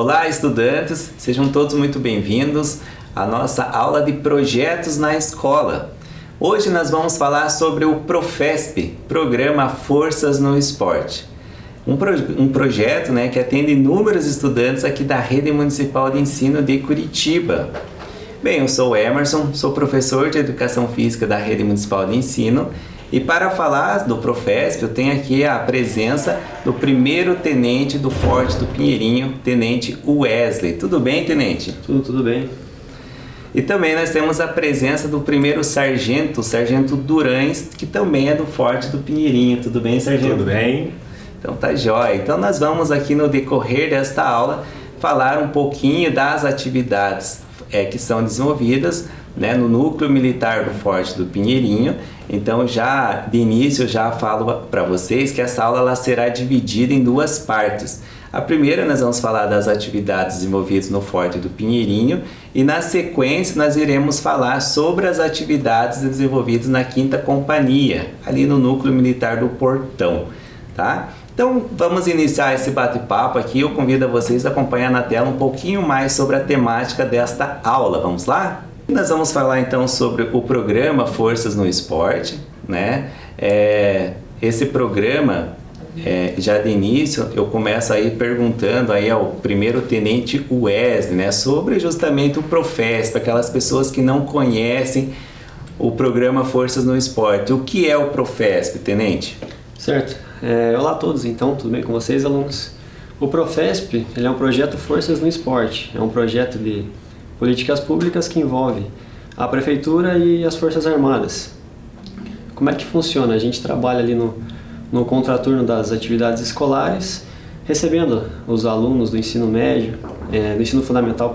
Olá, estudantes! Sejam todos muito bem-vindos à nossa aula de projetos na escola. Hoje nós vamos falar sobre o Profesp, Programa Forças no Esporte. Um projeto, que atende inúmeros estudantes aqui da Rede Municipal de Ensino de Curitiba. Bem, eu sou o Emerson, sou professor de Educação Física da Rede Municipal de Ensino e para falar do Profesp eu tenho aqui a presença do primeiro tenente do Forte do Pinheirinho, Tenente Wesley. Tudo bem, Tenente? Tudo bem. E também nós temos a presença do primeiro sargento, Sargento Durães, que também é do Forte do Pinheirinho. Tudo bem, Sargento? Tudo bem. Então tá jóia. Então nós vamos aqui no decorrer desta aula falar um pouquinho das atividades que são desenvolvidas no Núcleo Militar do Forte do Pinheirinho. Então já de início já falo para vocês que essa aula ela será dividida em duas partes. A primeira nós vamos falar das atividades desenvolvidas no Forte do Pinheirinho e na sequência nós iremos falar sobre as atividades desenvolvidas na 5ª Companhia, ali no Núcleo Militar do Portão, tá? Então vamos iniciar esse bate-papo aqui. Eu convido a vocês a acompanhar na tela um pouquinho mais sobre a temática desta aula. Vamos lá? Nós vamos falar então sobre o programa Forças no Esporte, Esse programa, já de início, eu começo aí perguntando aí ao primeiro tenente Wesley, sobre justamente o Profesp, aquelas pessoas que não conhecem o programa Forças no Esporte. O que é o Profesp, tenente? Certo. Olá a todos, então, tudo bem com vocês, alunos? O Profesp, ele é um projeto Forças no Esporte, é um projeto de políticas públicas que envolve a Prefeitura e as Forças Armadas. Como é que funciona? A gente trabalha ali no contraturno das atividades escolares, recebendo os alunos do ensino médio, do ensino fundamental,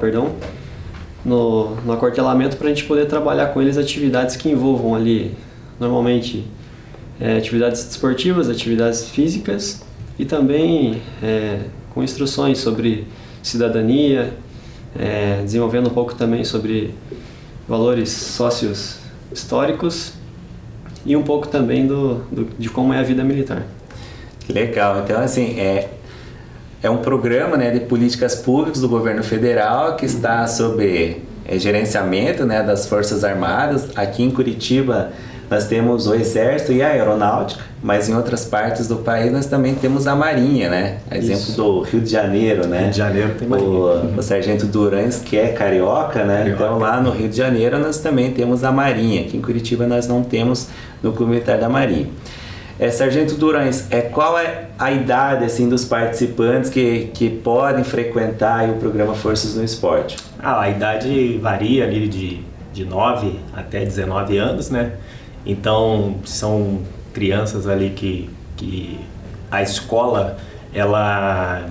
no aquartelamento para a gente poder trabalhar com eles atividades que envolvam ali, normalmente, atividades esportivas, atividades físicas e também com instruções sobre cidadania, desenvolvendo um pouco também sobre valores sócios históricos e um pouco também de como é a vida militar. Legal, então assim, é um programa de políticas públicas do governo federal que está sob gerenciamento das Forças Armadas. Aqui em Curitiba nós temos o Exército e a Aeronáutica, mas em outras partes do país nós também temos a Marinha, Exemplo Isso. do Rio de Janeiro, Rio de Janeiro tem Marinha. O Sargento Durães, que é carioca, Então lá no Rio de Janeiro nós também temos a Marinha. Aqui em Curitiba nós não temos Núcleo Militar da Marinha. Sargento Durães, qual é a idade assim, dos participantes que podem frequentar o programa Forças no Esporte? A idade varia ali de 9 até 19 anos, Então, são crianças ali que a escola, ela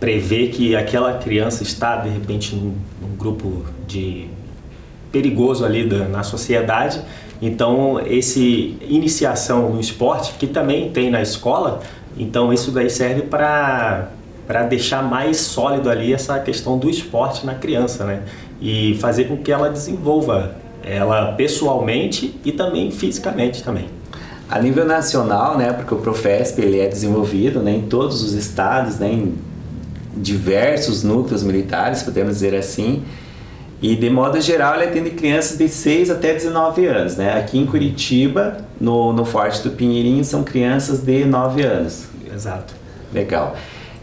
prevê que aquela criança está, de repente, num grupo perigoso ali na sociedade. Então, esse iniciação no esporte, que também tem na escola, então isso daí serve para deixar mais sólido ali essa questão do esporte na criança, E fazer com que ela desenvolva ela pessoalmente e também fisicamente também. A nível nacional, porque o Profesp ele é desenvolvido em todos os estados, em diversos núcleos militares, podemos dizer assim, e de modo geral ele atende crianças de 6 até 19 anos. Aqui em Curitiba, no Forte do Pinheirinho, são crianças de 9 anos. Exato. Legal.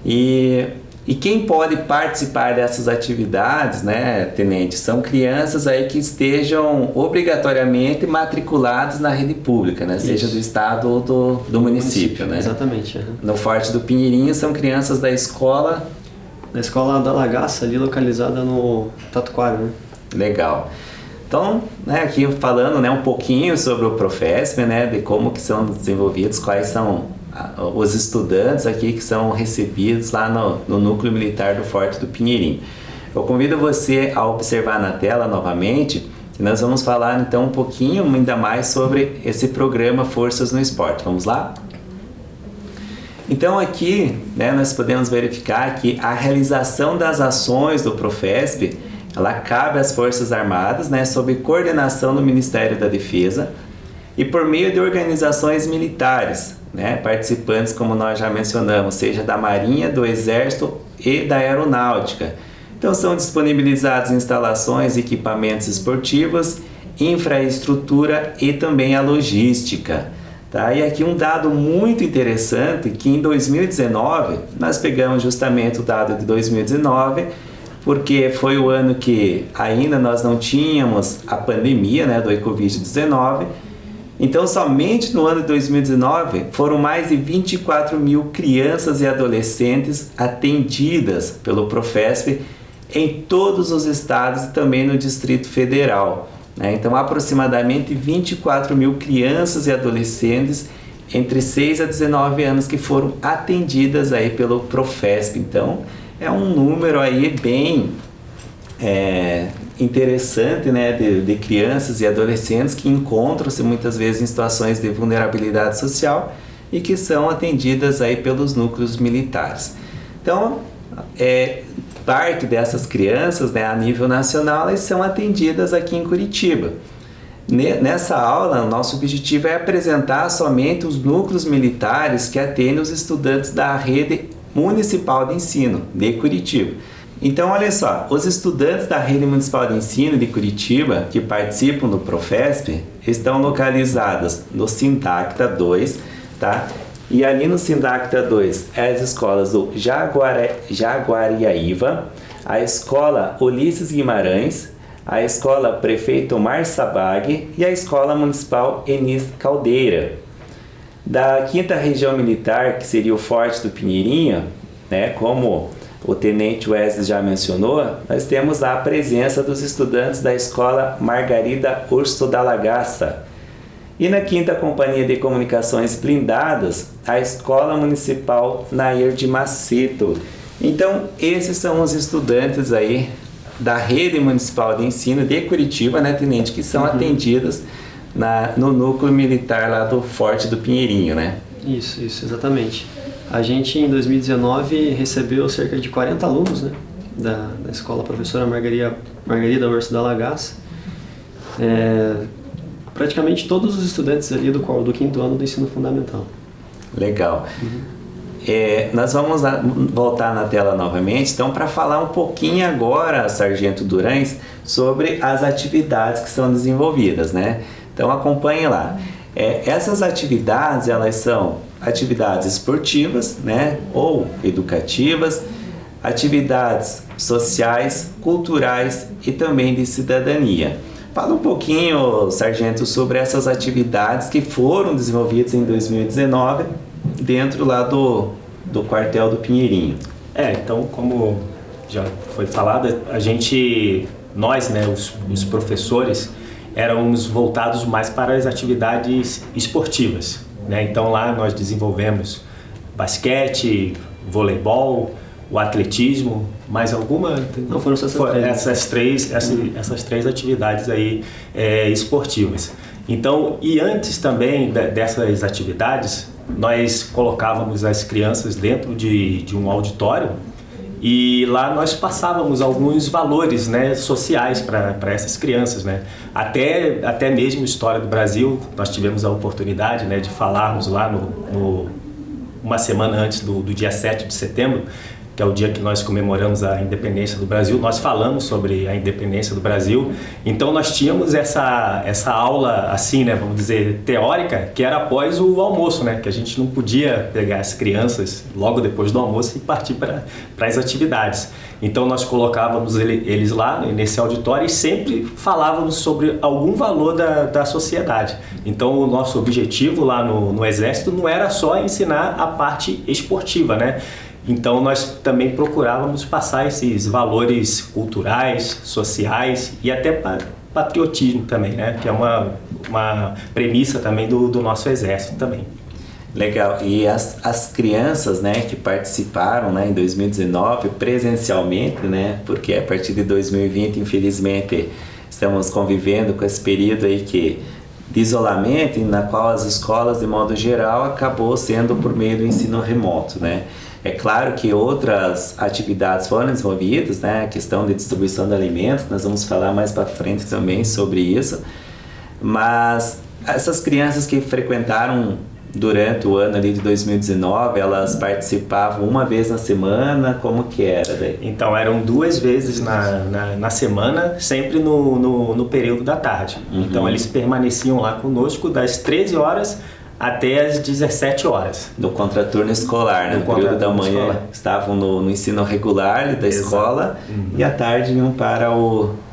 E quem pode participar dessas atividades, tenente, são crianças aí que estejam obrigatoriamente matriculadas na rede pública, seja do estado ou do município, Exatamente. No Forte do Pinheirinho são crianças da escola... Da escola da Lagaça, ali localizada no Tatuquara, Legal. Então, aqui falando um pouquinho sobre o Profesp, de como que são desenvolvidos, quais são os estudantes aqui que são recebidos lá no Núcleo Militar do Forte do Pinheirinho. Eu convido você a observar na tela novamente e nós vamos falar então um pouquinho ainda mais sobre esse programa Forças no Esporte. Vamos lá? Então aqui nós podemos verificar que a realização das ações do Profesp ela cabe às Forças Armadas sob coordenação do Ministério da Defesa e por meio de organizações militares, participantes, como nós já mencionamos, seja da Marinha, do Exército e da aeronáutica. Então são disponibilizadas instalações e equipamentos esportivos, infraestrutura e também a logística. Tá? E aqui um dado muito interessante, que em 2019, nós pegamos justamente o dado de 2019, porque foi o ano que ainda nós não tínhamos a pandemia, né, do Covid-19. Então, somente no ano de 2019, foram mais de 24 mil crianças e adolescentes atendidas pelo Profesp em todos os estados e também no Distrito Federal. Então, aproximadamente 24 mil crianças e adolescentes entre 6 a 19 anos que foram atendidas aí pelo Profesp. Então, é um número aí bem interessante, né, de crianças e adolescentes que encontram-se muitas vezes em situações de vulnerabilidade social e que são atendidas aí pelos núcleos militares. Então, parte dessas crianças, né, a nível nacional, elas são atendidas aqui em Curitiba. Nessa aula, o nosso objetivo é apresentar somente os núcleos militares que atendem os estudantes da rede municipal de ensino de Curitiba. Então, olha só, os estudantes da rede municipal de ensino de Curitiba que participam do Profesp estão localizados no Sindacta 2, tá? E ali no Sindacta 2, as escolas do Jaguariaíva, a escola Ulisses Guimarães, a escola Prefeito Omar Sabag e a escola municipal Enis Caldeira. Da 5ª Região Militar, que seria o Forte do Pinheirinho, né, como o Tenente Wesley já mencionou, nós temos a presença dos estudantes da escola Margarida Urso da Lagaça. E na 5ª Companhia de Comunicações Blindadas, a Escola Municipal Nair de Macedo. Então, esses são os estudantes aí da Rede Municipal de Ensino de Curitiba, né, Tenente, que são atendidos no núcleo militar lá do Forte do Pinheirinho, né? Isso, exatamente. A gente, em 2019, recebeu cerca de 40 alunos, né, da Escola Professora Margarida Urso da Lagaça. Praticamente todos os estudantes ali do 5º ano do ensino fundamental. Legal. Nós vamos voltar na tela novamente, então, para falar um pouquinho agora, Sargento Durães, sobre as atividades que são desenvolvidas, né? Então, acompanhe lá. Essas atividades, elas são atividades esportivas, né, ou educativas, atividades sociais, culturais e também de cidadania. Fala um pouquinho, Sargento, sobre essas atividades que foram desenvolvidas em 2019 dentro lá do quartel do Pinheirinho. Então, como já foi falado, nós, né, os professores, éramos voltados mais para as atividades esportivas, né? Então lá nós desenvolvemos basquete, voleibol, o atletismo, mais alguma? Não, foram essas três atividades aí esportivas. Então, e antes também dessas atividades, nós colocávamos as crianças dentro de um auditório e lá nós passávamos alguns valores, né, sociais para essas crianças, né? Até mesmo História do Brasil, nós tivemos a oportunidade, né, de falarmos lá uma semana antes do dia 7 de setembro, que é o dia que nós comemoramos a independência do Brasil. Nós falamos sobre a independência do Brasil, então nós tínhamos essa aula, assim, né, vamos dizer, teórica, que era após o almoço, né, que a gente não podia pegar as crianças logo depois do almoço e partir para as atividades. Então nós colocávamos eles lá nesse auditório e sempre falávamos sobre algum valor da sociedade. Então o nosso objetivo lá no Exército não era só ensinar a parte esportiva, né? Então nós também procurávamos passar esses valores culturais, sociais e até patriotismo também, né? Que é uma premissa também do nosso Exército também. Legal. E as crianças, né, que participaram, né, em 2019 presencialmente, né, porque a partir de 2020, infelizmente, estamos convivendo com esse período aí de isolamento, na qual as escolas, de modo geral, acabou sendo por meio do ensino remoto, né? É claro que outras atividades foram desenvolvidas, né? A questão de distribuição de alimentos, nós vamos falar mais para frente também sobre isso. Mas essas crianças que frequentaram durante o ano ali de 2019, elas participavam uma vez na semana? Como que era daí? Então, eram 2 vezes na semana, sempre no período da tarde. Então, eles permaneciam lá conosco das 13 horas até as 17 horas. No contraturno escolar, né? No período da manhã escolar. Estavam no ensino regular da escola e à tarde iam para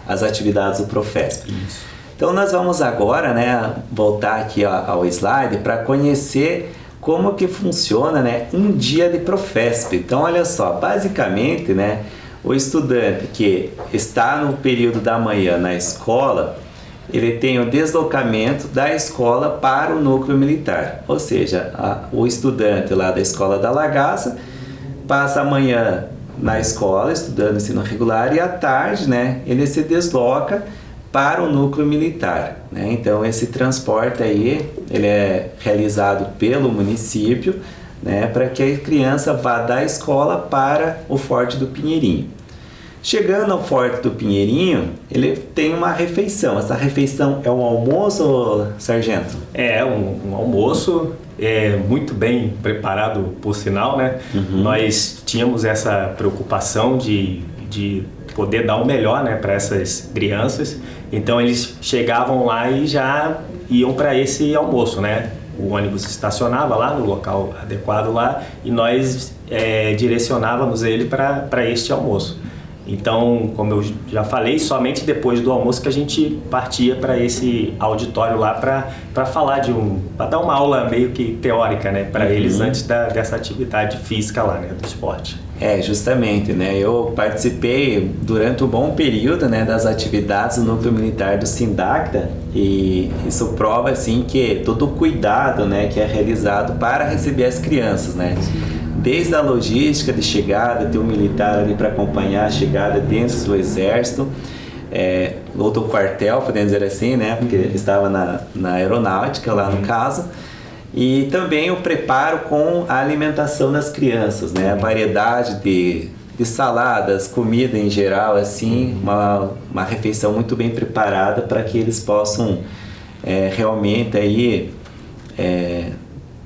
as atividades do Profesp. Isso. Então nós vamos agora, né, voltar aqui ao slide para conhecer como que funciona, né, um dia de Profesp. Então olha só, basicamente, né, o estudante que está no período da manhã na escola, ele tem o deslocamento da escola para o núcleo militar, ou seja, o estudante lá da escola da Lagaça passa a manhã na escola estudando ensino regular e à tarde, né, ele se desloca para o núcleo militar, né? Então esse transporte aí ele é realizado pelo município, né, para que a criança vá da escola para o Forte do Pinheirinho. Chegando ao Forte do Pinheirinho, ele tem uma refeição. Essa refeição é um almoço, sargento? É um almoço, muito bem preparado, por sinal, né? Nós tínhamos essa preocupação de poder dar o melhor, né, para essas crianças. Então eles chegavam lá e já iam para esse almoço, né? O ônibus estacionava lá no local adequado lá e nós direcionávamos ele para este almoço. Então, como eu já falei, somente depois do almoço que a gente partia para esse auditório lá para falar para dar uma aula meio que teórica, né, para eles antes dessa atividade física lá, né, do esporte. Justamente, né, eu participei durante um bom período, né, das atividades do Núcleo Militar do Sindacta e isso prova, assim, que todo o cuidado, né, que é realizado para receber as crianças, né. Desde a logística de chegada, ter um militar ali para acompanhar a chegada dentro do exército, ou do quartel, podemos dizer assim, né? Porque ele estava na aeronáutica lá no caso. E também o preparo com a alimentação das crianças, né? A variedade de saladas, comida em geral, assim, uma refeição muito bem preparada para que eles possam realmente aí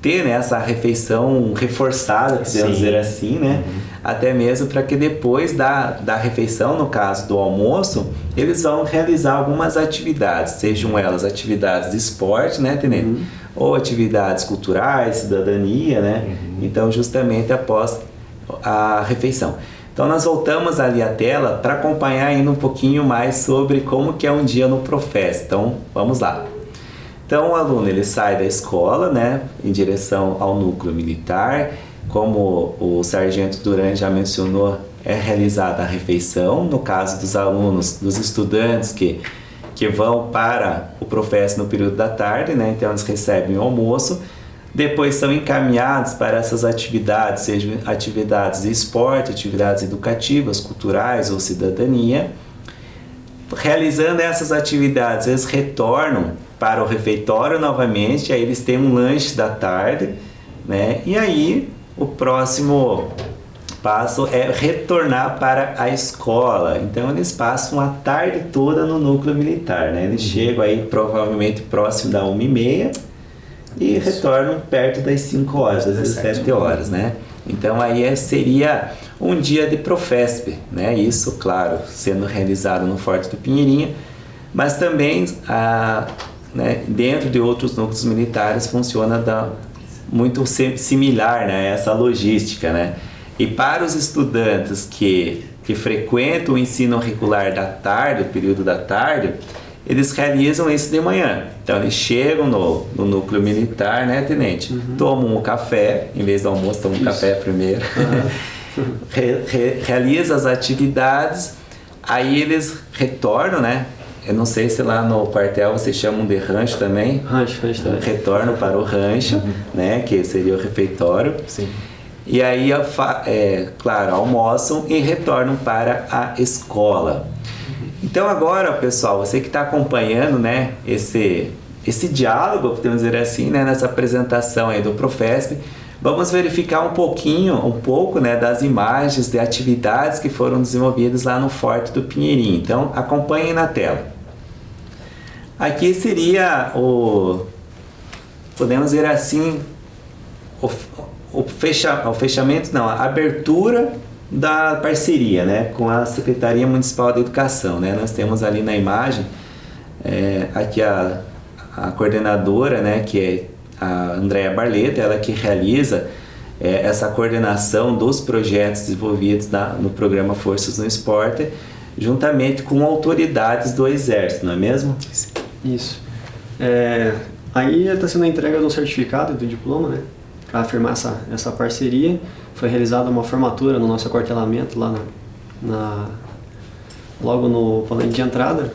ter, né, essa refeição reforçada, podemos dizer assim, né? Até mesmo para que depois da refeição, no caso do almoço, eles vão realizar algumas atividades, sejam elas atividades de esporte, né, Tenente? Ou atividades culturais, cidadania, né? Então, justamente após a refeição. Então, nós voltamos ali à tela para acompanhar ainda um pouquinho mais sobre como que é um dia no Profesp. Então, vamos lá. Então o aluno ele sai da escola, né, em direção ao núcleo militar. Como o sargento Duran já mencionou, é realizada a refeição. No caso dos alunos, dos estudantes que vão para o Profesp no período da tarde, né, então eles recebem o almoço. Depois são encaminhados para essas atividades, sejam atividades de esporte, atividades educativas, culturais ou cidadania. Realizando essas atividades, eles retornam para o refeitório novamente, aí eles têm um lanche da tarde, né? E aí o próximo passo é retornar para a escola. Então eles passam a tarde toda no núcleo militar, né? Eles chegam aí provavelmente próximo da 1h30 e retornam perto das 5 horas, das 17 horas, né? Então aí seria um dia de Profesp, né? Isso, claro, sendo realizado no Forte do Pinheirinho, mas também né, dentro de outros núcleos militares funciona muito similar, né, essa logística, né? E para os estudantes que frequentam o ensino regular da tarde, o período da tarde, eles realizam isso de manhã. Então eles chegam no núcleo militar, né, Tenente? Tomam um café, em vez do almoço, tomam um café primeiro. Realizam as atividades, aí eles retornam, né? Eu não sei se lá no quartel vocês chamam de rancho também. Rancho também. Retornam para o rancho, né? Que seria o refeitório. Sim. E aí, claro, almoçam e retornam para a escola. Então agora, pessoal, você que está acompanhando, né, esse diálogo, podemos dizer assim, né, nessa apresentação aí do Profesp, vamos verificar um pouco, né, das imagens de atividades que foram desenvolvidas lá no Forte do Pinheirinho. Então, acompanhem na tela. Aqui seria podemos dizer assim, o fechamento, não, a abertura da parceria, né, com a Secretaria Municipal de Educação, né? Nós temos ali na imagem aqui a coordenadora, né, que é a Andréa Barleta, ela que realiza essa coordenação dos projetos desenvolvidos no programa Forças no Esporte, juntamente com autoridades do Exército, não é mesmo? Isso. Aí está sendo a entrega de um certificado e do diploma, né, para afirmar essa parceria. Foi realizada uma formatura no nosso aquartelamento lá logo no palanque de entrada.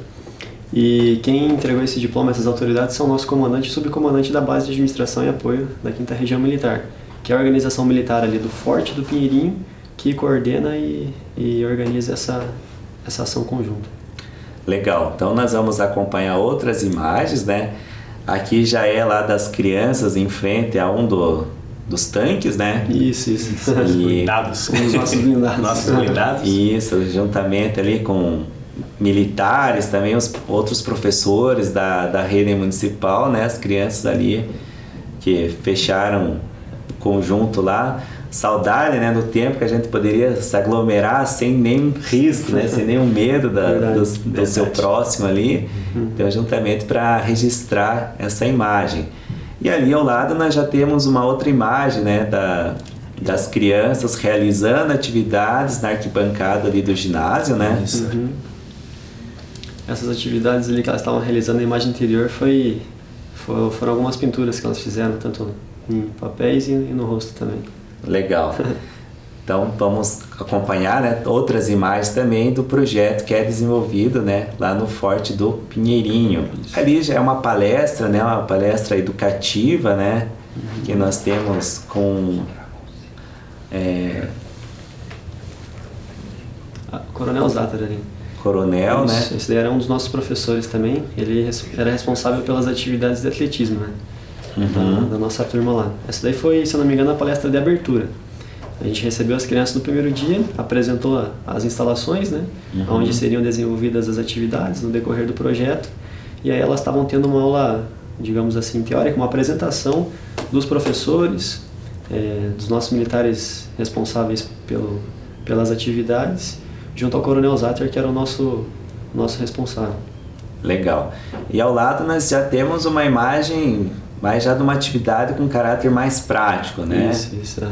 E quem entregou esse diploma, essas autoridades, são o nosso comandante e subcomandante da Base de Administração e Apoio da 5ª Região Militar, que é a organização militar ali do Forte do Pinheirinho, que coordena e organiza essa ação conjunta. Legal, então nós vamos acompanhar outras imagens, né? Aqui já é lá das crianças em frente a um dos tanques, né? Isso. Os blindados. Os nossos blindados. Nossos blindados. Isso, juntamente ali com militares, também os outros professores da rede municipal, né? As crianças ali que fecharam o conjunto lá. Saudade, né, do tempo que a gente poderia se aglomerar sem nenhum risco, né, sem nenhum medo do seu próximo ali. Então, juntamente para registrar essa imagem. E ali ao lado nós já temos uma outra imagem, né, das crianças realizando atividades na arquibancada ali do ginásio, né? Isso. Essas atividades ali que elas estavam realizando na imagem anterior foram algumas pinturas que elas fizeram, tanto em papéis e no rosto também. Legal. Então vamos acompanhar, né, outras imagens também do projeto que é desenvolvido, né, lá no Forte do Pinheirinho. Isso. Ali já é uma palestra, né, uma palestra educativa, né, que nós temos com Coronel Záter ali. Coronel, isso, né? Esse daí era um dos nossos professores também. Ele era responsável pelas atividades de atletismo, né? Da nossa turma lá. Essa daí foi, se eu não me engano, a palestra de abertura. A gente recebeu as crianças no primeiro dia, apresentou as instalações, né? Onde seriam desenvolvidas as atividades no decorrer do projeto. E aí elas estavam tendo uma aula, digamos assim, teórica, uma apresentação dos professores, dos nossos militares responsáveis pelas atividades, junto ao Coronel Záter, que era o nosso responsável. Legal. E ao lado nós já temos uma imagem mais já de uma atividade com caráter mais prático, né? Isso.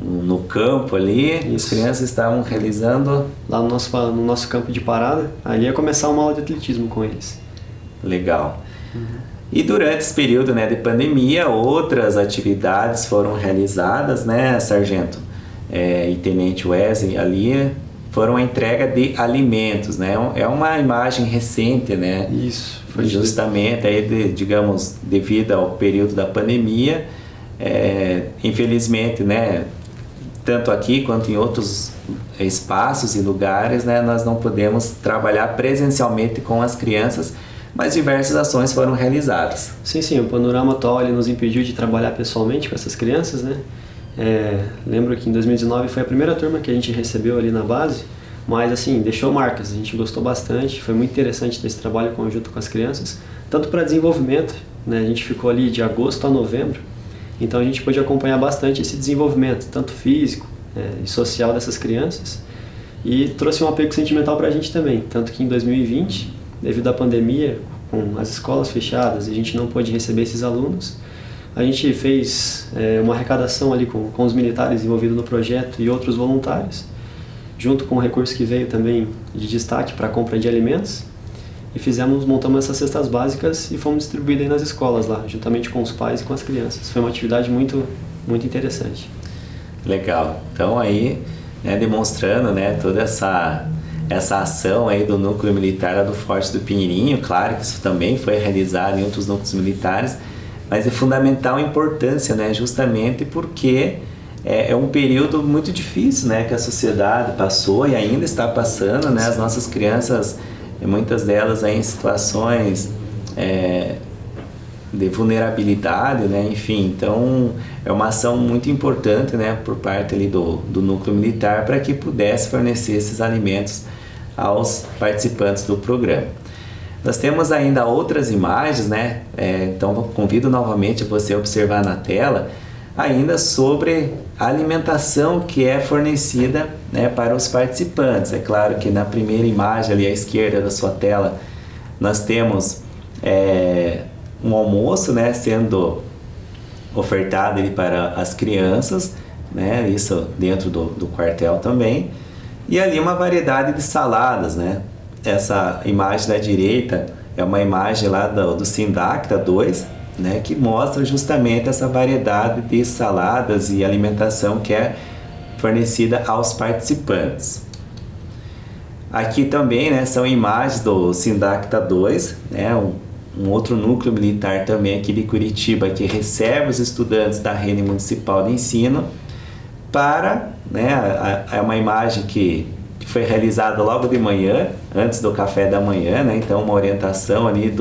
No campo ali, as crianças estavam realizando... Lá no nosso campo de parada, ali ia começar uma aula de atletismo com eles. Legal. E durante esse período, né, de pandemia, outras atividades foram realizadas, né, Sargento e Tenente Wesley, ali foram a entrega de alimentos, né? É uma imagem recente, né? Isso. Foi justamente aí, digamos, devido ao período da pandemia, infelizmente, né, tanto aqui quanto em outros espaços e lugares, né, nós não podemos trabalhar presencialmente com as crianças, mas diversas ações foram realizadas. Sim, o panorama atual ele nos impediu de trabalhar pessoalmente com essas crianças, né? Lembro que em 2019 foi a primeira turma que a gente recebeu ali na base, mas assim, deixou marcas, a gente gostou bastante, foi muito interessante ter esse trabalho conjunto com as crianças, tanto para desenvolvimento, né? A gente ficou ali de agosto a novembro, então a gente pôde acompanhar bastante esse desenvolvimento, tanto físico e social dessas crianças, e trouxe um apego sentimental para a gente também, tanto que em 2020, devido à pandemia, com as escolas fechadas e a gente não pôde receber esses alunos, a gente fez uma arrecadação ali com os militares envolvidos no projeto e outros voluntários, junto com o recurso que veio também de destaque para a compra de alimentos, e montamos essas cestas básicas e fomos distribuídas aí nas escolas lá, juntamente com os pais e com as crianças. Foi uma atividade muito, muito interessante. Legal. Então aí, né, demonstrando, né, toda essa ação aí do núcleo militar lá do Forte do Pinheirinho, claro que isso também foi realizado em outros núcleos militares, mas é fundamental a importância, né, justamente porque é um período muito difícil, né, que a sociedade passou e ainda está passando, né, as nossas crianças, muitas delas aí em situações de vulnerabilidade, né, enfim, então é uma ação muito importante, né, por parte ali do núcleo militar para que pudesse fornecer esses alimentos aos participantes do programa. Nós temos ainda outras imagens, né? Então convido novamente você a observar na tela ainda sobre a alimentação que é fornecida, né, para os participantes. É claro que na primeira imagem ali à esquerda da sua tela nós temos um almoço, né, sendo ofertado ali para as crianças, né, isso dentro do quartel também, e ali uma variedade de saladas, né. Essa imagem da direita é uma imagem lá do Sindacta 2, né, que mostra justamente essa variedade de saladas e alimentação que é fornecida aos participantes. Aqui também, né, são imagens do Sindacta 2, né, um outro núcleo militar também aqui de Curitiba que recebe os estudantes da rede municipal de ensino para, né, é uma imagem que foi realizada logo de manhã, antes do café da manhã, né, então uma orientação ali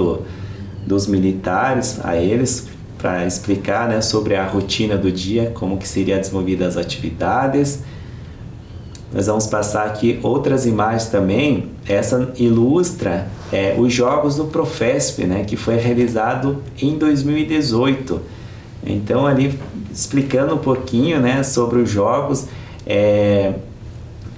dos militares a eles para explicar, né, sobre a rotina do dia, como que seria desenvolvidas as atividades. Nós vamos passar aqui outras imagens também. Essa ilustra os jogos do Profesp, né, que foi realizado em 2018. Então ali explicando um pouquinho, né, sobre os jogos, é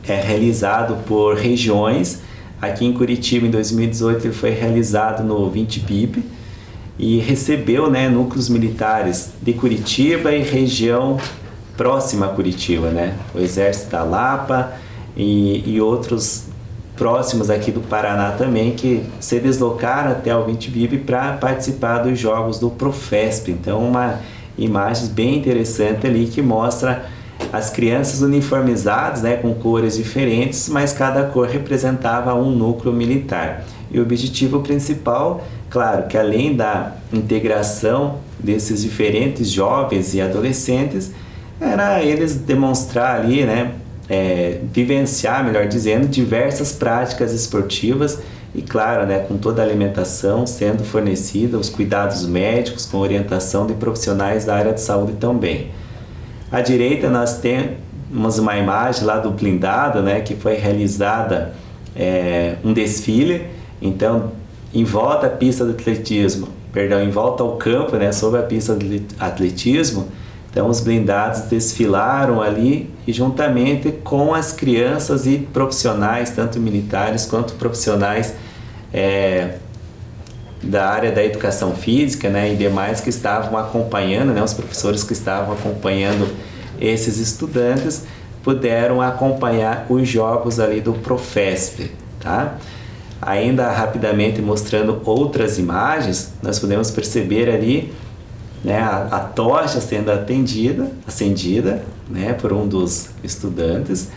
realizado por regiões. Aqui em Curitiba, em 2018, ele foi realizado no 20 BIP e recebeu, né, núcleos militares de Curitiba e região próxima a Curitiba, né? O Exército da Lapa e outros próximos aqui do Paraná também, que se deslocaram até o 20 BIP para participar dos jogos do Profesp. Então, uma imagem bem interessante ali que mostra as crianças uniformizadas, né, com cores diferentes, mas cada cor representava um núcleo militar. E o objetivo principal, claro, que além da integração desses diferentes jovens e adolescentes, era eles demonstrar ali, né, vivenciar, melhor dizendo, diversas práticas esportivas e, claro, né, com toda a alimentação sendo fornecida, os cuidados médicos com orientação de profissionais da área de saúde também. À direita nós temos uma imagem lá do blindado, né, que foi realizada um desfile, então em volta à pista de atletismo, em volta ao campo, né, sobre a pista de atletismo, então os blindados desfilaram ali e juntamente com as crianças e profissionais, tanto militares quanto profissionais da área da educação física, né, e demais que estavam acompanhando, né, os professores que estavam acompanhando esses estudantes puderam acompanhar os jogos ali do Profesp, tá? Ainda rapidamente mostrando outras imagens, nós podemos perceber ali, né, a tocha sendo acendida, né, por um dos estudantes.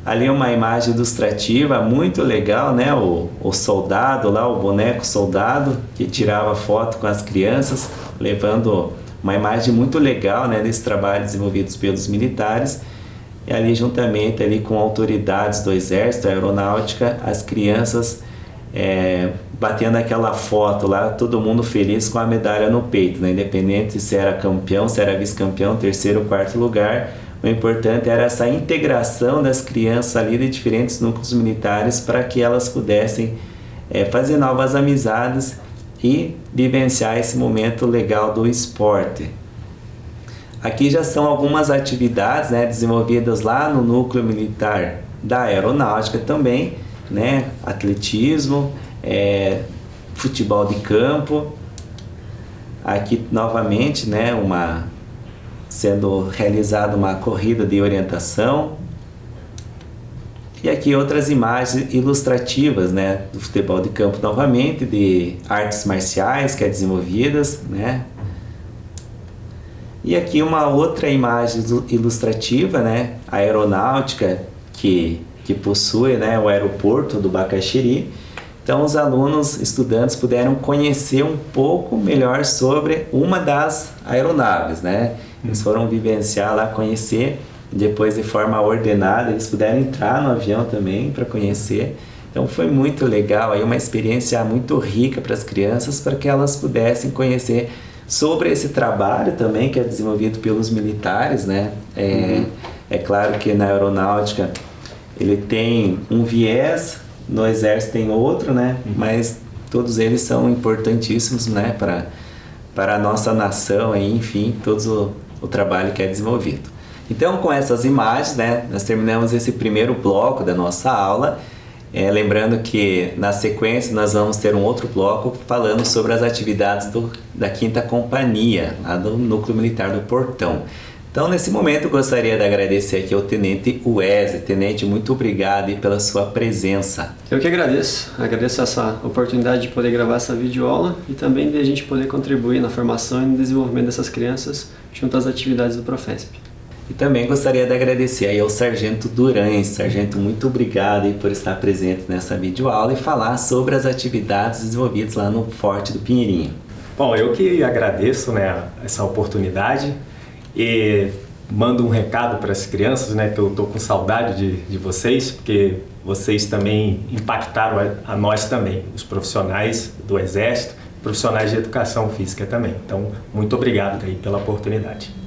Ali uma imagem ilustrativa muito legal, né, o soldado lá, o boneco soldado que tirava foto com as crianças, levando uma imagem muito legal, né, desse trabalho desenvolvido pelos militares. E ali juntamente ali com autoridades do Exército, da Aeronáutica, as crianças batendo aquela foto lá, todo mundo feliz com a medalha no peito, né? Independente se era campeão, se era vice-campeão, terceiro ou quarto lugar, o importante era essa integração das crianças ali de diferentes núcleos militares para que elas pudessem fazer novas amizades e vivenciar esse momento legal do esporte. Aqui já são algumas atividades, né, desenvolvidas lá no núcleo militar da Aeronáutica também, né, atletismo, futebol de campo. Aqui novamente, né, sendo realizada uma corrida de orientação. E aqui outras imagens ilustrativas, né, do futebol de campo novamente, de artes marciais que é desenvolvidas, né. E aqui uma outra imagem ilustrativa, né, a aeronáutica que possui, né, o aeroporto do Bacaxiri. Então os alunos, estudantes puderam conhecer um pouco melhor sobre uma das aeronaves, né. Eles foram vivenciar lá, conhecer, depois de forma ordenada, eles puderam entrar no avião também para conhecer. Então foi muito legal, aí uma experiência muito rica para as crianças, para que elas pudessem conhecer sobre esse trabalho também que é desenvolvido pelos militares, né. É claro que na aeronáutica ele tem um viés, no Exército tem outro, né, mas todos eles são importantíssimos, né, para a nossa nação, aí, enfim, todos o trabalho que é desenvolvido. Então, com essas imagens, né, nós terminamos esse primeiro bloco da nossa aula. Lembrando que na sequência nós vamos ter um outro bloco falando sobre as atividades da 5ª Companhia, lá do Núcleo Militar do Portão. Então, nesse momento, eu gostaria de agradecer aqui ao Tenente Wesley. Tenente, muito obrigado aí pela sua presença. Eu que agradeço essa oportunidade de poder gravar essa videoaula e também de a gente poder contribuir na formação e no desenvolvimento dessas crianças junto às atividades do Profesp. E também gostaria de agradecer aí ao Sargento Durães. Sargento, muito obrigado aí por estar presente nessa videoaula e falar sobre as atividades desenvolvidas lá no Forte do Pinheirinho. Bom, eu que agradeço, né, essa oportunidade e mando um recado para as crianças, né, que eu estou com saudade de vocês, porque vocês também impactaram a nós também, os profissionais do Exército, profissionais de educação física também. Então, muito obrigado aí pela oportunidade.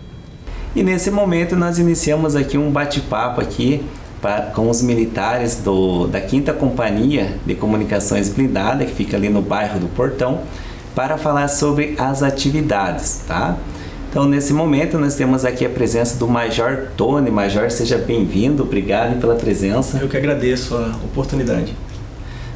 E nesse momento nós iniciamos aqui um bate-papo aqui com os militares da 5ª Companhia de Comunicações Blindada, que fica ali no bairro do Portão, para falar sobre as atividades, tá? Então, nesse momento, nós temos aqui a presença do Major Tony. Major, seja bem-vindo, obrigado pela presença. Eu que agradeço a oportunidade.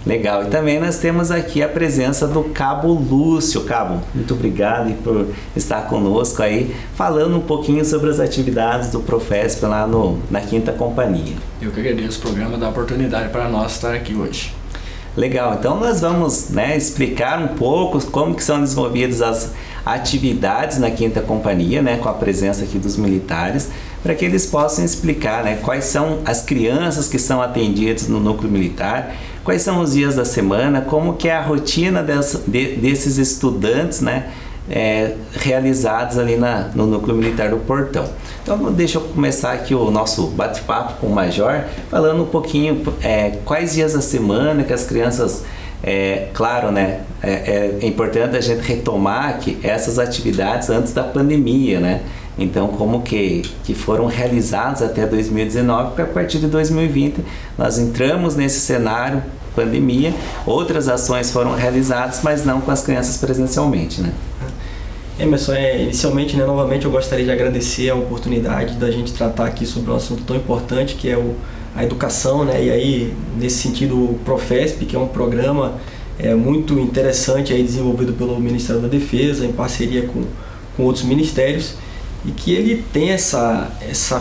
Legal, e também nós temos aqui a presença do Cabo Lúcio. Cabo, muito obrigado por estar conosco aí, falando um pouquinho sobre as atividades do Profesp lá na 5ª Companhia. Eu que agradeço o programa, da oportunidade para nós estar aqui hoje. Legal, então nós vamos, né, explicar um pouco como que são desenvolvidas as atividades na 5ª Companhia, né, com a presença aqui dos militares, para que eles possam explicar, né, quais são as crianças que são atendidas no núcleo militar, quais são os dias da semana, como que é a rotina desses estudantes, né, realizados ali no núcleo militar do Portão. Então deixa eu começar aqui o nosso bate-papo com o Major, falando um pouquinho quais dias da semana que as crianças, claro, né, é importante a gente retomar que essas atividades antes da pandemia, né? Então, como que foram realizados até 2019, porque a partir de 2020 nós entramos nesse cenário pandemia, outras ações foram realizadas, mas não com as crianças presencialmente, né? Emerson, inicialmente, né, novamente eu gostaria de agradecer a oportunidade da gente tratar aqui sobre um assunto tão importante que é a educação, né? E aí, nesse sentido, o Profesp, que é um programa muito interessante aí, desenvolvido pelo Ministério da Defesa, em parceria com outros ministérios, e que ele tem essa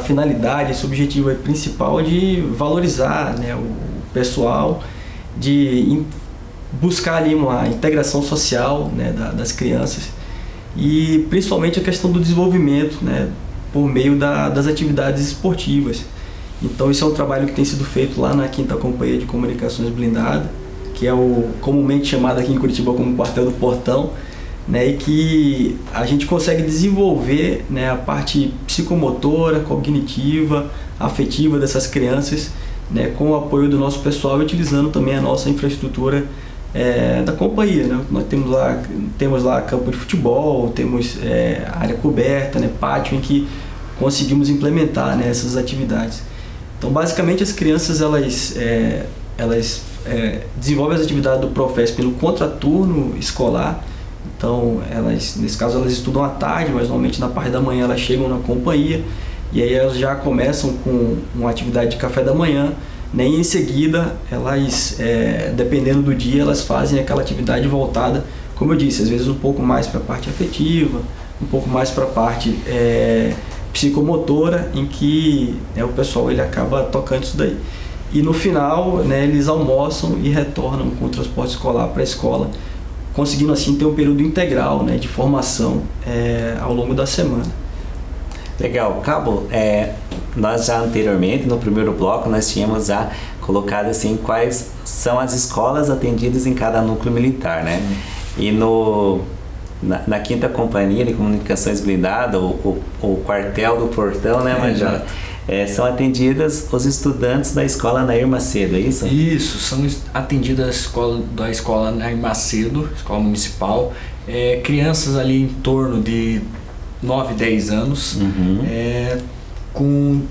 finalidade, esse objetivo principal de valorizar, né, o pessoal, de buscar ali uma integração social, né, das crianças e principalmente a questão do desenvolvimento, né, por meio das atividades esportivas. Então esse é um trabalho que tem sido feito lá na 5ª Companhia de Comunicações Blindada, que é o comumente chamado aqui em Curitiba como Quartel do Portão, né, e que a gente consegue desenvolver, né, a parte psicomotora, cognitiva, afetiva dessas crianças, né, com o apoio do nosso pessoal e utilizando também a nossa infraestrutura da companhia, né? Nós temos lá campo de futebol, temos área coberta, né, pátio, em que conseguimos implementar, né, essas atividades. Então, basicamente, as crianças elas desenvolvem as atividades do Profesp no contraturno escolar. Então, nesse caso, elas estudam à tarde, mas normalmente na parte da manhã elas chegam na companhia e aí elas já começam com uma atividade de café da manhã, né? E em seguida, elas, dependendo do dia, elas fazem aquela atividade voltada, como eu disse, às vezes um pouco mais para a parte afetiva, um pouco mais para a parte psicomotora, em que o pessoal ele acaba tocando isso daí. E no final, né, eles almoçam e retornam com o transporte escolar para a escola, conseguindo assim ter um período integral, né, de formação ao longo da semana. Legal. Cabo, nós já anteriormente, no primeiro bloco, nós tínhamos já colocado assim quais são as escolas atendidas em cada núcleo militar, né? Sim. E na 5ª Companhia de Comunicações Blindada, o quartel do Portão, né, Major? São atendidas os estudantes da escola Nair Macedo, é isso? Isso, são atendidas da escola Nair Macedo, escola municipal, crianças ali em torno de 9, 10 anos, com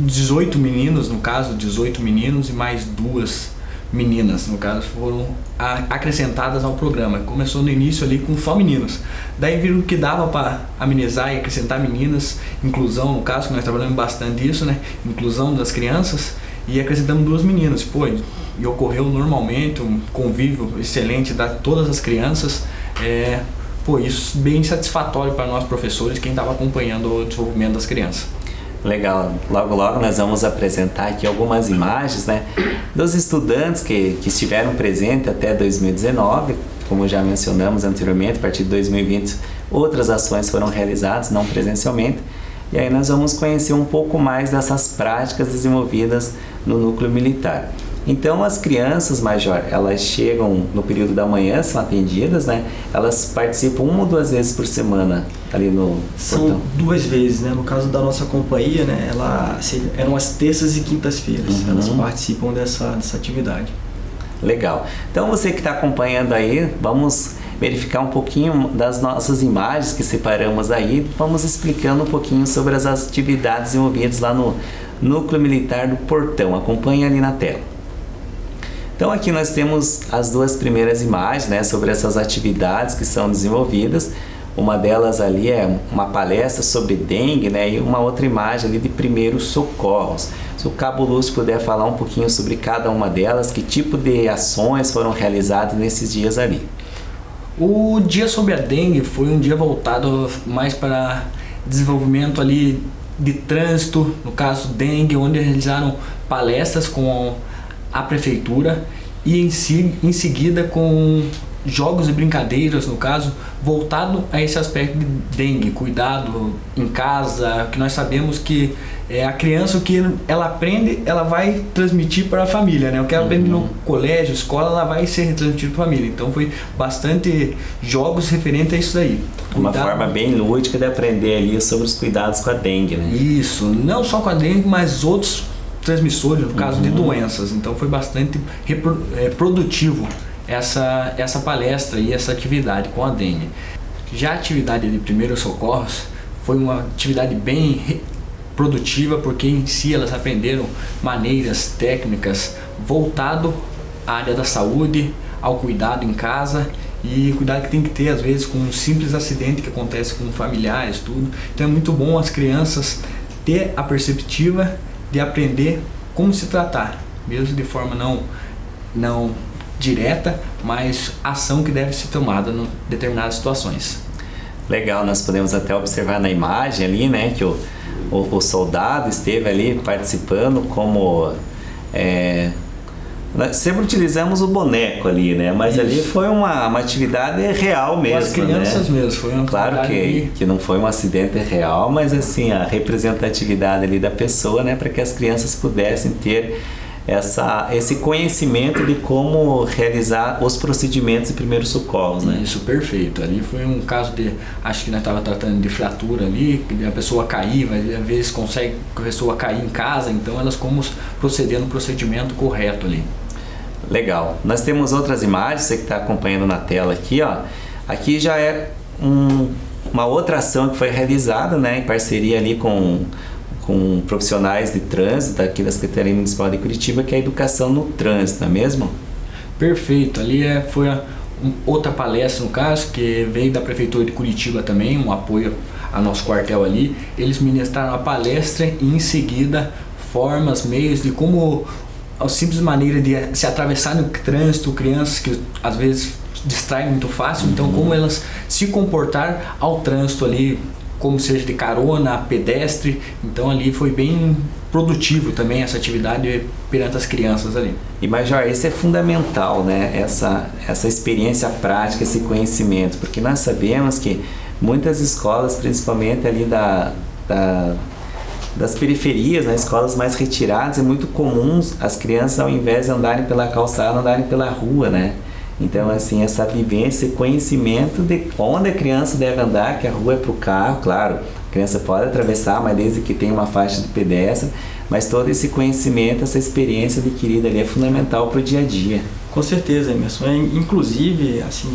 18 meninos, no caso, 18 meninos e mais 2 meninas, no caso, foram acrescentadas ao programa. Começou no início ali com só meninos. Daí viram que dava para amenizar e acrescentar meninas, inclusão, no caso, que nós trabalhamos bastante isso, né? Inclusão das crianças, e acrescentamos 2 meninas. Pô, e ocorreu normalmente um convívio excelente de todas as crianças. Isso bem satisfatório para nós professores, quem estava acompanhando o desenvolvimento das crianças. Legal, logo nós vamos apresentar aqui algumas imagens, né, dos estudantes que estiveram presentes até 2019, como já mencionamos anteriormente. A partir de 2020 outras ações foram realizadas, não presencialmente, e aí nós vamos conhecer um pouco mais dessas práticas desenvolvidas no núcleo militar. Então as crianças, Major, elas chegam no período da manhã, são atendidas, né? Elas participam 1 ou 2 vezes por semana ali no São portão? 2 vezes, né? No caso da nossa companhia, né? Eram as terças e quintas-feiras. Elas participam dessa atividade. Legal. Então você que está acompanhando aí, vamos verificar um pouquinho das nossas imagens que separamos aí. Vamos explicando um pouquinho sobre as atividades envolvidas lá no Núcleo Militar do Portão. Acompanhe ali na tela. Então aqui nós temos as 2 primeiras imagens, né, sobre essas atividades que são desenvolvidas. Uma delas ali é uma palestra sobre dengue, né, e uma outra imagem ali de primeiros socorros. Se o Cabo Lúcio puder falar um pouquinho sobre cada uma delas, que tipo de ações foram realizadas nesses dias ali. O dia sobre a dengue foi um dia voltado mais para desenvolvimento ali de trânsito, no caso dengue, onde realizaram palestras com a prefeitura e em seguida com jogos e brincadeiras, no caso, voltado a esse aspecto de dengue, cuidado em casa, que nós sabemos que a criança, o que ela aprende, ela vai transmitir para a família, né? O que ela aprende no colégio, escola, ela vai ser transmitido para a família. Então foi bastante jogos referentes a isso daí. Uma forma bem lúdica de aprender ali sobre os cuidados com a dengue, né? Isso, não só com a dengue, mas outros transmissores, no caso de doenças. Então foi bastante produtivo essa palestra e essa atividade com a dengue. Já a atividade de primeiros socorros foi uma atividade bem produtiva, porque em si elas aprenderam maneiras, técnicas voltado à área da saúde, ao cuidado em casa e cuidado que tem que ter às vezes com um simples acidente que acontece com familiares, tudo. Então é muito bom as crianças ter a perspectiva de aprender como se tratar, mesmo de forma não direta, mas ação que deve ser tomada em determinadas situações. Legal, nós podemos até observar na imagem ali, né, que o soldado esteve ali participando como... Nós sempre utilizamos o boneco ali, né? Mas isso. Ali foi uma atividade real mesmo, as crianças, né? Mesmo, foi uma claro que não foi um acidente real, mas assim, a representatividade ali da pessoa, né? Para que as crianças pudessem ter esse conhecimento de como realizar os procedimentos de primeiros socorros, né? Isso, perfeito. Ali foi um caso de, acho que nós estava tratando de fratura ali, que a pessoa cair, mas às vezes consegue a pessoa cair em casa, então elas como proceder no procedimento correto ali. Legal. Nós temos outras imagens, você que está acompanhando na tela aqui, ó. Aqui já é uma outra ação que foi realizada, né, em parceria ali com profissionais de trânsito aqui da Secretaria Municipal de Curitiba, que é a educação no trânsito, não é mesmo? Perfeito. Ali foi outra palestra, no caso, que veio da Prefeitura de Curitiba também, um apoio ao nosso quartel ali. Eles ministraram a palestra e em seguida formas, meios de como a simples maneira de se atravessar no trânsito, crianças que às vezes distraem muito fácil, então como elas se comportar ao trânsito ali, como seja de carona, pedestre. Então ali foi bem produtivo também essa atividade perante as crianças ali. E Major, isso é fundamental, né? Essa experiência prática, esse conhecimento, porque nós sabemos que muitas escolas, principalmente ali das periferias, né, escolas mais retiradas, é muito comum as crianças, ao invés de andarem pela calçada, andarem pela rua, né? Então, assim, essa vivência e conhecimento de onde a criança deve andar, que a rua é para o carro, claro, a criança pode atravessar, mas desde que tenha uma faixa de pedestre, mas todo esse conhecimento, essa experiência adquirida ali é fundamental para o dia a dia. Com certeza, Emerson. Inclusive, assim,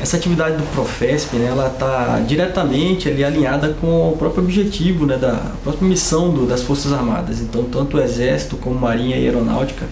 essa atividade do Profesp, né, ela está diretamente ali alinhada com o próprio objetivo, né, da própria missão das Forças Armadas. Então, tanto o Exército como Marinha e Aeronáutica,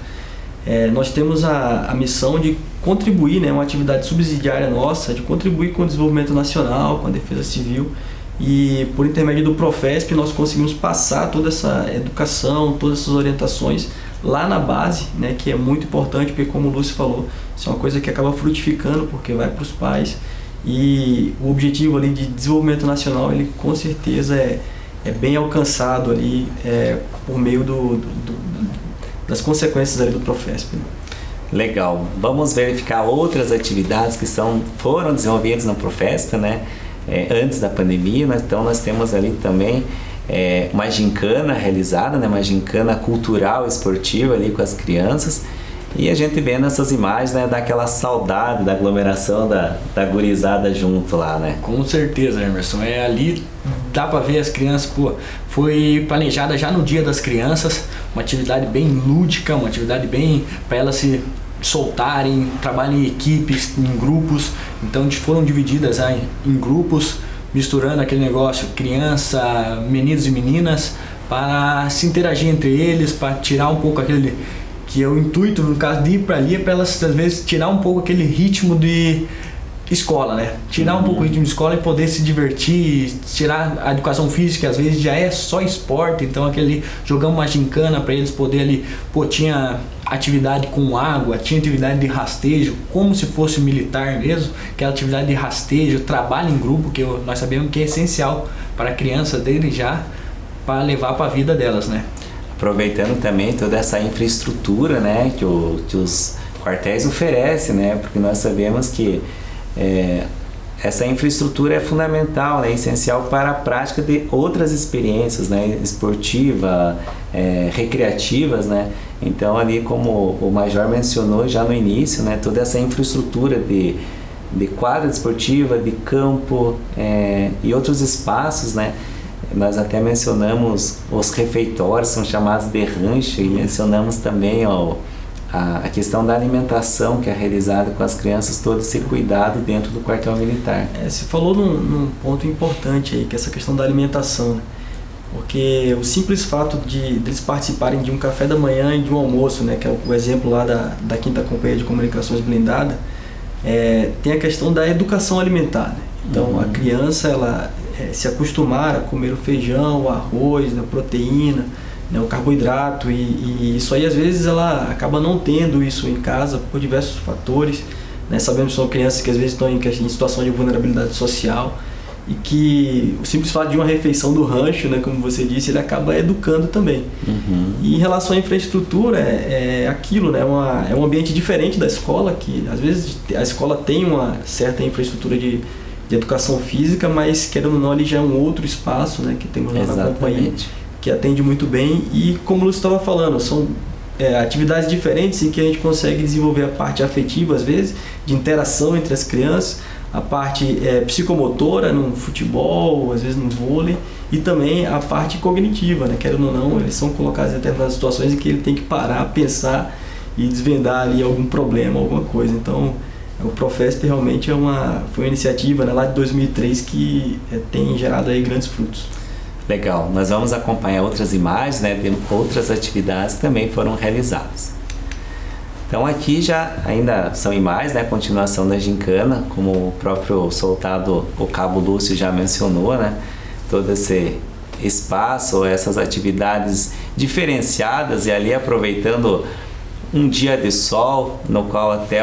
nós temos a missão de contribuir, né, uma atividade subsidiária nossa, de contribuir com o desenvolvimento nacional, com a defesa civil, e por intermédio do Profesp nós conseguimos passar toda essa educação, todas essas orientações lá na base, né, que é muito importante, porque como o Lúcio falou, isso é uma coisa que acaba frutificando, porque vai para os pais, e o objetivo ali de desenvolvimento nacional, ele com certeza é bem alcançado ali por meio das consequências ali do Profesp. Legal. Vamos verificar outras atividades que foram desenvolvidas no Profesp, né? Antes da pandemia. Então nós temos ali também uma gincana realizada, né? Uma gincana cultural esportiva ali com as crianças. E a gente vê nessas imagens, né, daquela saudade da aglomeração da gurizada junto lá, né? Com certeza, Emerson. Ali dá para ver as crianças, foi planejada já no Dia das Crianças, uma atividade bem lúdica, uma atividade bem para elas se soltarem, trabalham em equipes, em grupos. Então foram divididas em grupos, misturando aquele negócio, criança, meninos e meninas, para se interagir entre eles, para tirar um pouco aquele... que é o intuito, no caso, de ir para ali, é para elas, às vezes, tirar um pouco aquele ritmo de escola, né? Tirar um pouco o ritmo de escola e poder se divertir, tirar a educação física, às vezes já é só esporte, então aquele jogamos uma gincana para eles poderem ali, tinha atividade com água, tinha atividade de rastejo, como se fosse militar mesmo, aquela atividade de rastejo, trabalho em grupo, que nós sabemos que é essencial para a criança desde já, para levar para a vida delas, né? Aproveitando também toda essa infraestrutura, né, que os quartéis oferecem, né, porque nós sabemos que essa infraestrutura é fundamental, né, essencial para a prática de outras experiências, né, esportiva, recreativas, né. Então ali, como o Major mencionou já no início, né, toda essa infraestrutura de quadra esportiva, de campo e outros espaços, né. Nós até mencionamos os refeitórios, são chamados de rancho, e mencionamos também a questão da alimentação que é realizada com as crianças, todo esse cuidado dentro do quartel militar. Você falou num ponto importante aí, que é essa questão da alimentação, né? Porque o simples fato de eles participarem de um café da manhã e de um almoço, né, que é o exemplo lá da 5ª Companhia de Comunicações Blindada, tem a questão da educação alimentar, né? Então a criança, ela se acostumar a comer o feijão, o arroz, a proteína, né, o carboidrato, e isso aí às vezes ela acaba não tendo isso em casa por diversos fatores, né? Sabemos que são crianças que às vezes estão em situação de vulnerabilidade social, e que o simples fato de uma refeição do rancho, né, como você disse, ele acaba educando também. E em relação à infraestrutura, é aquilo, né, é um ambiente diferente da escola, que às vezes a escola tem uma certa infraestrutura de educação física, mas querendo ou não, ali já é um outro espaço, né, que temos lá na companhia, que atende muito bem. E como o Lúcio estava falando, são atividades diferentes em que a gente consegue desenvolver a parte afetiva, às vezes, de interação entre as crianças, a parte psicomotora no futebol, às vezes no vôlei, e também a parte cognitiva, né, querendo ou não, eles são colocados em determinadas situações em que ele tem que parar, pensar e desvendar ali algum problema, alguma coisa. Então o Profesp realmente foi uma iniciativa, né, lá de 2003 que tem gerado aí grandes frutos. Legal, nós vamos acompanhar outras imagens, né, de outras atividades que também foram realizadas. Então aqui já ainda são imagens, né, a continuação da gincana, como o próprio soldado, o Cabo Lúcio já mencionou, né, todo esse espaço, essas atividades diferenciadas, e ali aproveitando um dia de sol, no qual até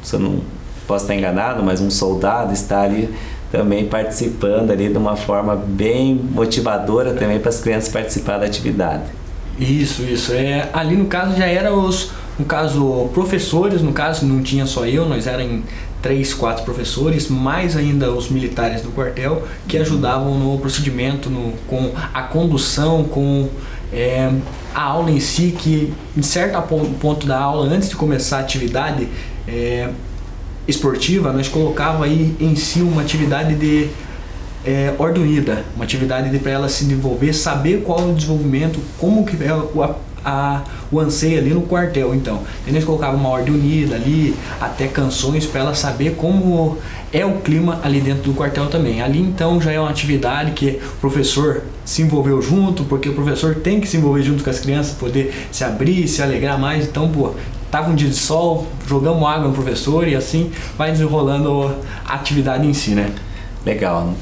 se eu não posso estar enganado, mas um soldado está ali também participando ali de uma forma bem motivadora também para as crianças participar da atividade. Isso. Ali no caso já eram professores, no caso não tinha só eu, nós eram 3, 4 professores, mais ainda os militares do quartel que ajudavam no procedimento, com a condução, com a aula em si, que em certo ponto da aula, antes de começar a atividade esportiva, nós colocava aí em si uma atividade de ordem unida, uma atividade para ela se desenvolver, saber qual é o desenvolvimento, como que é o anseio ali no quartel. Então eles colocavam uma ordem unida ali, até canções para ela saber como é o clima ali dentro do quartel também. Ali então já é uma atividade que o professor se envolveu junto, porque o professor tem que se envolver junto com as crianças, poder se abrir, se alegrar mais. Então tava um dia de sol, jogamos água no professor e assim vai desenrolando a atividade em si, né? Legal.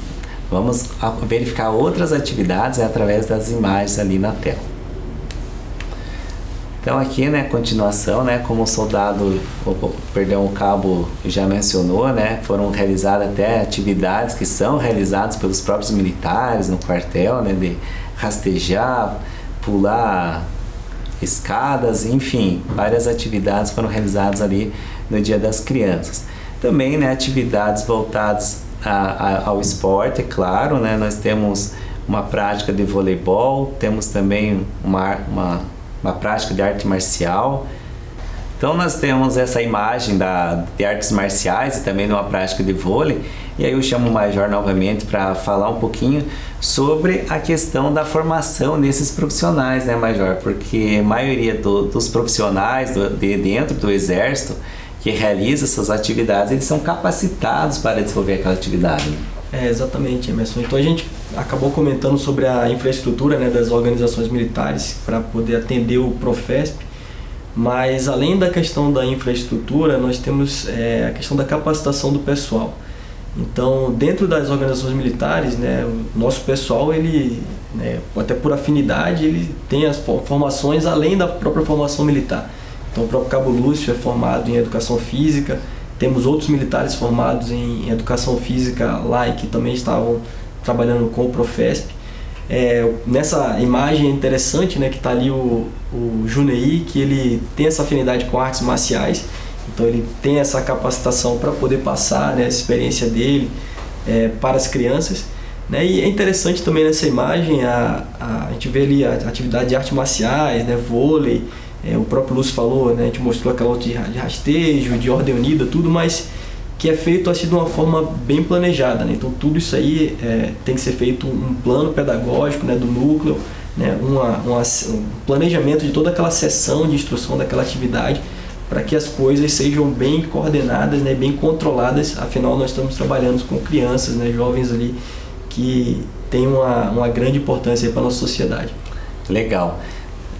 Vamos verificar outras atividades através das imagens ali na tela. Então aqui, né, continuação, né, como o cabo já mencionou, né, foram realizadas até atividades que são realizadas pelos próprios militares no quartel, né, de rastejar, pular escadas, enfim, várias atividades foram realizadas ali no Dia das Crianças. Também, né, atividades voltadas ao esporte, é claro, né, nós temos uma prática de voleibol, temos também uma prática de arte marcial. Então nós temos essa imagem de artes marciais e também de uma prática de vôlei. E aí eu chamo o Major novamente para falar um pouquinho sobre a questão da formação desses profissionais, né, Major? Porque a maioria dos profissionais dentro do Exército que realiza essas atividades, eles são capacitados para desenvolver aquela atividade. Exatamente, Emerson. Então a gente acabou comentando sobre a infraestrutura, né, das organizações militares para poder atender o Profesp, mas além da questão da infraestrutura, nós temos a questão da capacitação do pessoal. Então, dentro das organizações militares, né, o nosso pessoal, ele, né, até por afinidade, ele tem as formações além da própria formação militar. Então, o próprio Cabo Lúcio é formado em Educação Física, temos outros militares formados em Educação Física lá e que também estavam trabalhando com o Profesp. Nessa imagem é interessante, né, que está ali o Junei, que ele tem essa afinidade com artes marciais, então ele tem essa capacitação para poder passar, né, essa experiência dele para as crianças. Né? E é interessante também nessa imagem, a gente vê ali a atividade de artes marciais, né, vôlei, o próprio Lúcio falou, né, a gente mostrou aquela outra de rastejo, de ordem unida, tudo, mas que é feito assim de uma forma bem planejada, né? Então tudo isso aí tem que ser feito um plano pedagógico, né, do núcleo, né, um planejamento de toda aquela sessão de instrução daquela atividade para que as coisas sejam bem coordenadas, né, bem controladas. Afinal nós estamos trabalhando com crianças, né, jovens ali que têm uma grande importância para a nossa sociedade. Legal.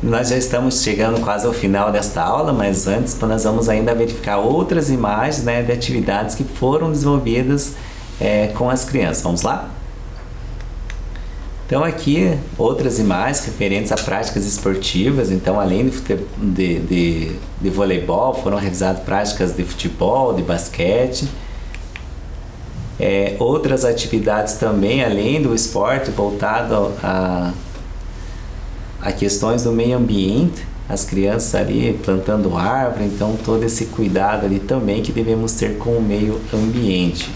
Nós já estamos chegando quase ao final desta aula, mas antes nós vamos ainda verificar outras imagens, né, de atividades que foram desenvolvidas com as crianças. Vamos lá? Então aqui outras imagens referentes a práticas esportivas. Então além de voleibol, foram realizadas práticas de futebol, de basquete. Outras atividades também além do esporte voltado a questões do meio ambiente, as crianças ali plantando árvore, então todo esse cuidado ali também que devemos ter com o meio ambiente.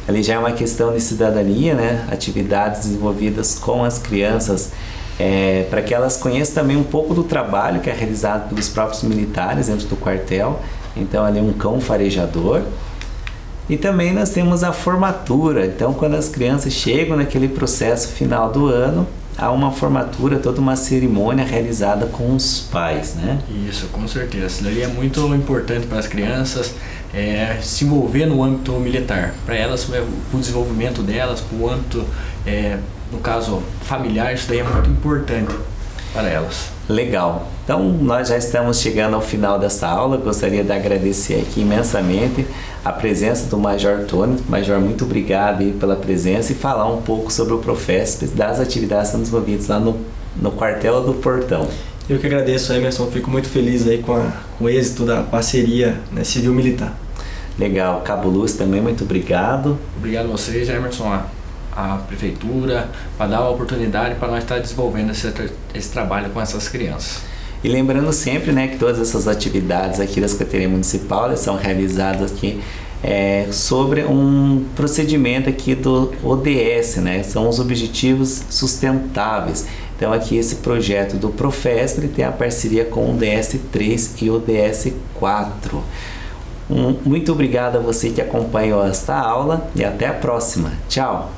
Ali já é uma questão de cidadania, né? Atividades desenvolvidas com as crianças para que elas conheçam também um pouco do trabalho que é realizado pelos próprios militares dentro do quartel. Então ali um cão farejador. E também nós temos a formatura. Então quando as crianças chegam naquele processo final do ano, há uma formatura, toda uma cerimônia realizada com os pais, né? Isso, com certeza. Isso daí é muito importante para as crianças se envolver no âmbito militar. Para elas, para o desenvolvimento delas, para o âmbito, no caso, familiar, isso daí é muito importante para elas. Legal. Então, nós já estamos chegando ao final dessa aula. Gostaria de agradecer aqui imensamente a presença do Major Tony. Major, muito obrigado aí pela presença e falar um pouco sobre o Profesp, das atividades que estão desenvolvidas lá no quartel do Portão. Eu que agradeço, Emerson. Fico muito feliz aí com o êxito da parceria, né, civil-militar. Legal. Cabo Lúcio também, muito obrigado. Obrigado a vocês, Emerson, a prefeitura, para dar a oportunidade para nós estar desenvolvendo esse trabalho com essas crianças. E lembrando sempre, né, que todas essas atividades aqui da Secretaria Municipal, elas são realizadas aqui sobre um procedimento aqui do ODS, né, são os Objetivos Sustentáveis. Então aqui esse projeto do Profesp tem a parceria com o ODS 3 e o ODS 4. Muito obrigado a você que acompanhou esta aula e até a próxima. Tchau!